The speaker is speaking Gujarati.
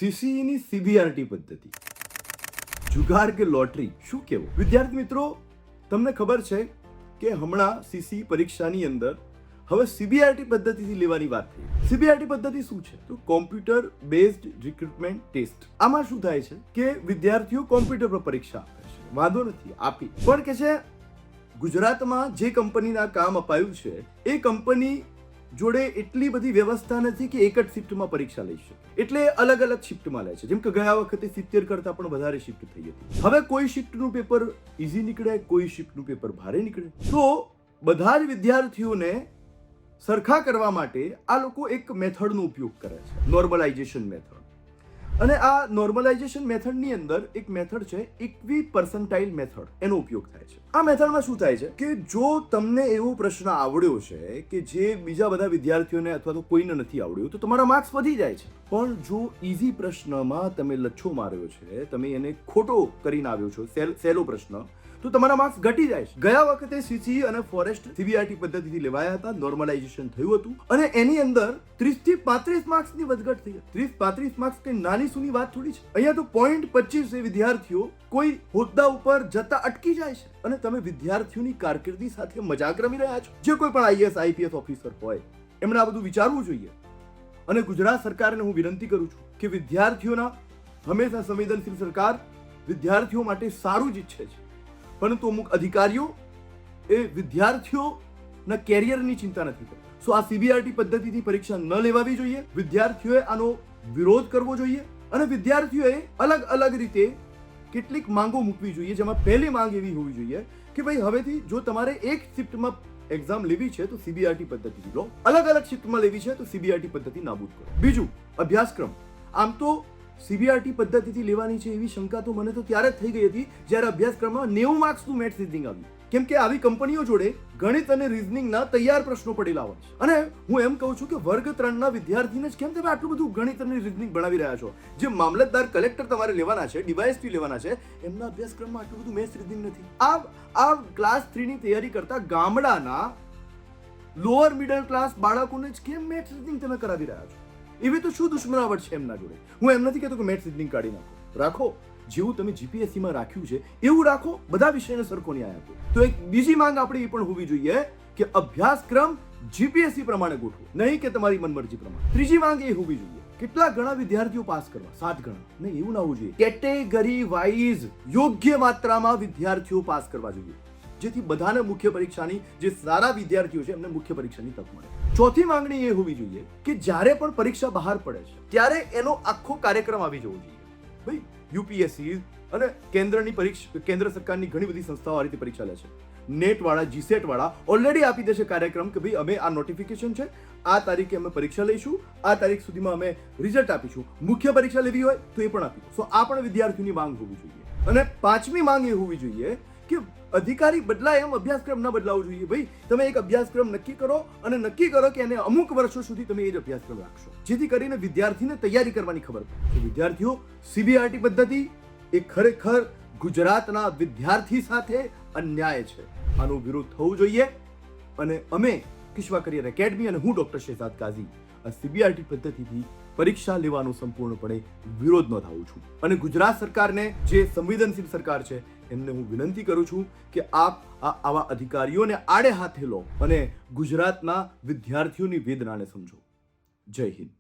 સીસીઈની સીબીઆરટી પદ્ધતિ, જુગાર કે લોટરી, શું કહેવું? વિદ્યાર્થી મિત્રો, તમને ખબર છે કે હમણાં સીસી પરીક્ષાની અંદર હવે સીબીઆરટી પદ્ધતિથી લેવાની વાત થઈ. સીબીઆરટી પદ્ધતિ શું છે? તો કોમ્પ્યુટર બેઝડ રિક્રુટમેન્ટ ટેસ્ટ. આમાં શું થાય છે કે વિદ્યાર્થીઓ કોમ્પ્યુટર પર પરીક્ષા આપે છે, વાંધો નથી આપી, પણ કે છે ગુજરાતમાં જે કંપનીના કામ અપાયું છે એ કંપની જોડે એટલી બધી વ્યવસ્થા નથી કે એક જ શિફ્ટમાં પરીક્ષા લઈ શકે, એટલે અલગ અલગ શિફ્ટમાં લે છે. જેમ કે ગયા વખતે 70 કરતા પણ વધારે શિફ્ટ થઈ હતી. હવે કોઈ શિફ્ટનું પેપર ઈઝી નીકળે, કોઈ શિફ્ટનું પેપર ભારે નીકળે, તો બધા જ વિદ્યાર્થીઓને સરખા કરવા માટે આ લોકો એક મેથડનો ઉપયોગ કરે છે, નોર્મલાઇઝેશન મેથડ. અને આ નોર્મલાઇઝેશન મેથડની અંદર એક મેથડ છે ઇક્વી પર્સન્ટાઇલ મેથડ, એનો ઉપયોગ થાય છે. આ મેથડમાં શું થાય છે કે જો તમને એવો પ્રશ્ન આવડ્યો છે કે જે બીજા બધા વિદ્યાર્થીઓને અથવા તો કોઈને નથી આવડ્યું, તો તમારા માર્ક્સ વધી જાય છે. પણ જો ઈઝી પ્રશ્નમાં તમે લચ્છો માર્યો છે, તમે એને ખોટો કરીને આવ્યો છો, સહેલો પ્રશ્ન, તો તમારા માર્ક્સ ઘટી જાય છે. ગયા વખતે સીસી અને ફોરેસ્ટ સીબીઆરટી પદ્ધતિથી લેવાયા હતા, નોર્મલાઇઝેશન થયું હતું અને એની અંદર 30 થી 35 માર્ક્સની વધઘટ થઈ. 30-35 માર્ક્સ કઈ નાની સૂની વાત થોડી છે. અહીંયા તો 0.25 વિદ્યાર્થીઓ કોઈ હોદ્દા ઉપર જતા અટકી જાય છે અને તમે વિદ્યાર્થીઓની કારકિર્દી સાથે મજાક રમી રહ્યા છો. જે કોઈ પણ આઈએએસ આઈપીએસ ઓફિસર હોય એમણે આ બધું વિચારવું જોઈએ. અને ગુજરાત સરકારને હું વિનંતી કરું છું કે વિદ્યાર્થીઓના હંમેશા સંવેદનશીલ સરકાર વિદ્યાર્થીઓ માટે સારું જ ઈચ્છે છે, પરંતુ અમુક અધિકારીઓ એ વિદ્યાર્થીઓના કેરિયરની ચિંતા નથી કરતા. સો આ સીબીઆરટી પદ્ધતિથી પરીક્ષા ન લેવાવી જોઈએ. વિદ્યાર્થીઓએ આનો વિરોધ કરવો જોઈએ અને વિદ્યાર્થીઓએ અલગ અલગ રીતે કેટલીક માંગો મૂકવી જોઈએ. જેમાં પહેલી માંગ એવી હોવી જોઈએ કે ભાઈ હવેથી જો તમારે એક શિફ્ટમાં એક્ઝામ લેવી છે તો સીબીઆરટી પદ્ધતિથી લો, અલગ અલગ શિફ્ટમાં લેવી છે તો સીબીઆરટી પદ્ધતિ નાબૂદ કરો. બીજું, અભ્યાસક્રમ. આમ તો સીબીઆરટી પદ્ધતિથી લેવાની છે એવી શંકા તો મને તો ત્યારે જ થઈ ગઈ હતી જ્યારે અભ્યાસક્રમમાં 90 માર્ક્સનું મેથ્સ રીઝનિંગ આવ્યું. કેમ કે આવી કંપનીઓ જોડે ગણિત અને રીઝનિંગના તૈયાર પ્રશ્નો પડેલા હોય છે. અને હું એમ કહું છું કે વર્ગ 3ના વિદ્યાર્થીને જ કેમ તમે આટલું બધું ગણિત અને રીઝનિંગ ભણાવી રહ્યા છો? જે મામલતદાર કલેક્ટર તમારે લેવાના છે, ડીવાયએસપી લેવાના છે, એમના અભ્યાસક્રમમાં આટલું બધું મેથ્સ રીઝનિંગ નથી. આ ક્લાસ 3ની તૈયારી કરતા ગામડાના લોઅર મિડલ ક્લાસ બાળકોને જ કેમ મેથ્સ રીઝનિંગ તમે કરાવી રહ્યા છો? એવી તો શું દુશ્મનાવટ છે એમના જોડે? હું એમ નથી કહેતો કે મેથ્સ રીઝનિંગ કાઢી રાખો, જેવું તમે જીપીએસસીમાં રાખ્યું છે એવું રાખો, બધા વિષયને સરખો ન્યાય આપો. તો એક બીજી માંગ આપણી એ પણ હોવી જોઈએ કે અભ્યાસક્રમ જીપીએસસી પ્રમાણે ગોઠવો, નહીં કે તમારી મનમરજી પ્રમાણે. ત્રીજી માંગ એ હોવી જોઈએ કેટલા ઘણા વિદ્યાર્થીઓ પાસ કરવા, 7 ગણા નહીં, એવું ના હોવું જોઈએ. કેટેગરી વાઇઝ યોગ્ય માત્રામાં વિદ્યાર્થીઓ પાસ કરવા જોઈએ, જેથી બધાને મુખ્ય પરીક્ષાની, જે સારા વિદ્યાર્થીઓ છે એમને મુખ્ય પરીક્ષાની તક મળે. ચોથી માંગણી એ હોવી જોઈએ કે જ્યારે પણ પરીક્ષા બહાર પડે છે ત્યારે એનો આખો કાર્યક્રમ આવી જવો જોઈએ. ભાઈ યુપીએસસી અને કેન્દ્ર સરકારની ઘણી બધી સંસ્થાઓ આ રીતે પરીક્ષા લે છે. નેટ વાળા, જીસેટ વાળા ઓલરેડી આપી દેશે કાર્યક્રમ કે ભાઈ અમે આ નોટિફિકેશન છે, આ તારીખે અમે પરીક્ષા લઈશું, આ તારીખ સુધીમાં અમે રિઝલ્ટ આપીશું. મુખ્ય પરીક્ષા લેવી હોય તો એ પણ આપીશું. સો આ પણ વિદ્યાર્થીઓની માંગ હોવી જોઈએ. અને પાંચમી માંગ એ હોવી જોઈએ કે અધિકારી બદલાય એમ અભ્યાસક્રમ ન બદલાવો જોઈએ. ભાઈ તમે એક અભ્યાસક્રમ નક્કી કરો અને નક્કી કરો કે એને અમુક વર્ષો સુધી તમે એ જ અભ્યાસક્રમ રાખશો, જેથી કરીને વિદ્યાર્થીને તૈયારી કરવાની ખબર પડે. વિદ્યાર્થીઓ, સીબીઆરટી પદ્ધતિ એ ખરેખર ગુજરાતના વિદ્યાર્થી સાથે અન્યાય છે. આનો વિરોધ થવો જોઈએ. અને અમે કિશ્વા કરિયર એકેડમી અને હું ડોક્ટર શહેજાદ કાઝી આ સીબીઆરટી પદ્ધતિથી પરીક્ષા લેવાનો સંપૂર્ણપણે વિરોધ નોંધાવું છું. અને ગુજરાત સરકારને, જે સંવેદનશીલ સરકાર છે, એમને હું વિનંતી કરું છું કે આપ આવા અધિકારીઓને આડે હાથે લો અને ગુજરાતના વિદ્યાર્થીઓની વેદનાને સમજો. જય હિન્દ.